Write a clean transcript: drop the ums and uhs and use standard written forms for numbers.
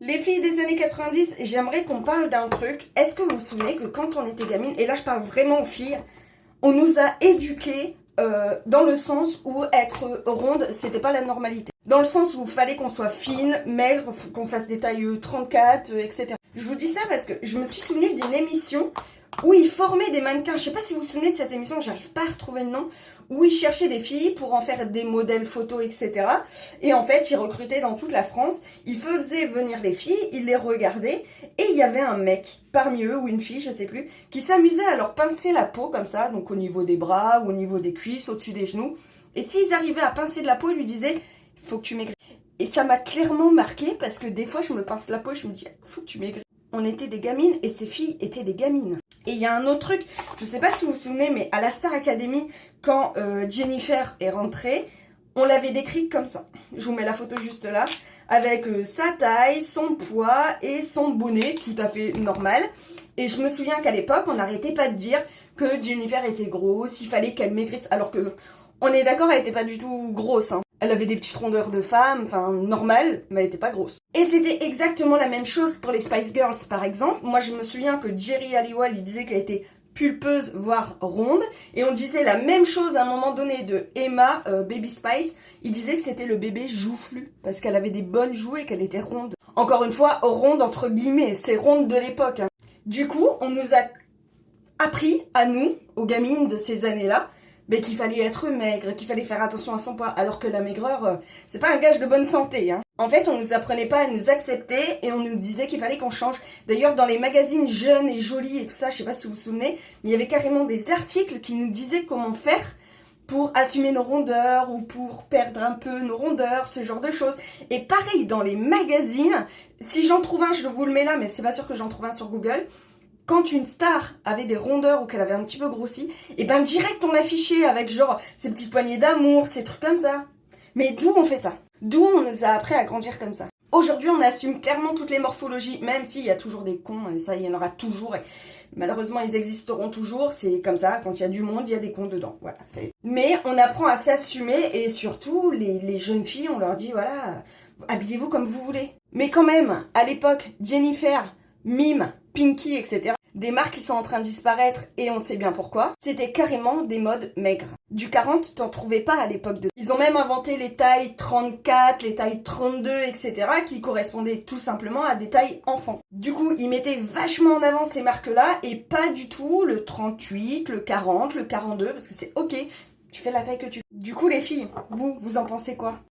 Les filles des années 90, j'aimerais qu'on parle d'un truc. Est-ce que vous vous souvenez que quand on était gamine, et là je parle vraiment aux filles, on nous a éduquées dans le sens où être ronde, c'était pas la normalité. Dans le sens où il fallait qu'on soit fine, maigre, qu'on fasse des tailles 34, etc. Je vous dis ça parce que je me suis souvenue d'une émission où ils formaient des mannequins. Je sais pas si vous vous souvenez de cette émission, j'arrive pas à retrouver le nom. Où ils cherchaient des filles pour en faire des modèles photos, etc. Et en fait, ils recrutaient dans toute la France. Ils faisaient venir les filles, ils les regardaient. Et il y avait un mec parmi eux, ou une fille, je sais plus, qui s'amusait à leur pincer la peau comme ça, donc au niveau des bras, ou au niveau des cuisses, au-dessus des genoux. Et s'ils arrivaient à pincer de la peau, ils lui disaient « faut que tu maigrisses ». Et ça m'a clairement marqué parce que des fois, je me pince la peau et je me dis « faut que tu maigrisses ». On était des gamines et ces filles étaient des gamines. Et il y a un autre truc, je sais pas si vous vous souvenez, mais à la Star Academy, quand Jennifer est rentrée, on l'avait décrite comme ça. Je vous mets la photo juste là, avec sa taille, son poids et son bonnet, tout à fait normal. Et je me souviens qu'à l'époque, on n'arrêtait pas de dire que Jennifer était grosse, il fallait qu'elle maigrisse, alors que, on est d'accord, elle était pas du tout grosse, hein. Elle avait des petites rondeurs de femme, enfin normales, mais elle était pas grosse. Et c'était exactement la même chose pour les Spice Girls par exemple. Moi je me souviens que Jerry Halliwell il disait qu'elle était pulpeuse voire ronde. Et on disait la même chose à un moment donné de Emma, Baby Spice. Il disait que c'était le bébé joufflu parce qu'elle avait des bonnes joues et qu'elle était ronde. Encore une fois, ronde entre guillemets, c'est ronde de l'époque, hein. Du coup, on nous a appris à nous, aux gamines de ces années-là, mais qu'il fallait être maigre, qu'il fallait faire attention à son poids, alors que la maigreur, c'est pas un gage de bonne santé, hein. En fait, on nous apprenait pas à nous accepter et on nous disait qu'il fallait qu'on change. D'ailleurs, dans les magazines jeunes et jolis et tout ça, je sais pas si vous vous souvenez, mais il y avait carrément des articles qui nous disaient comment faire pour assumer nos rondeurs ou pour perdre un peu nos rondeurs, ce genre de choses. Et pareil, dans les magazines, si j'en trouve un, je vous le mets là, mais c'est pas sûr que j'en trouve un sur Google. Quand une star avait des rondeurs ou qu'elle avait un petit peu grossi, et ben direct on l'affichait avec genre ces petites poignées d'amour, ces trucs comme ça. Mais d'où on fait ça? D'où on nous a appris à grandir comme ça? Aujourd'hui on assume clairement toutes les morphologies, même s'il y a toujours des cons, et ça il y en aura toujours, et malheureusement ils existeront toujours, c'est comme ça, quand il y a du monde, il y a des cons dedans, voilà. Mais on apprend à s'assumer, et surtout les jeunes filles, on leur dit voilà, habillez-vous comme vous voulez. Mais quand même, à l'époque, Jennifer, Mime, Pinky, etc. Des marques qui sont en train de disparaître et on sait bien pourquoi. C'était carrément des modes maigres. Du 40, t'en trouvais pas à l'époque de... Ils ont même inventé les tailles 34, les tailles 32, etc. qui correspondaient tout simplement à des tailles enfants. Du coup, ils mettaient vachement en avant ces marques-là et pas du tout le 38, le 40, le 42, parce que c'est ok, tu fais la taille que tu veux. Du coup, les filles, vous en pensez quoi?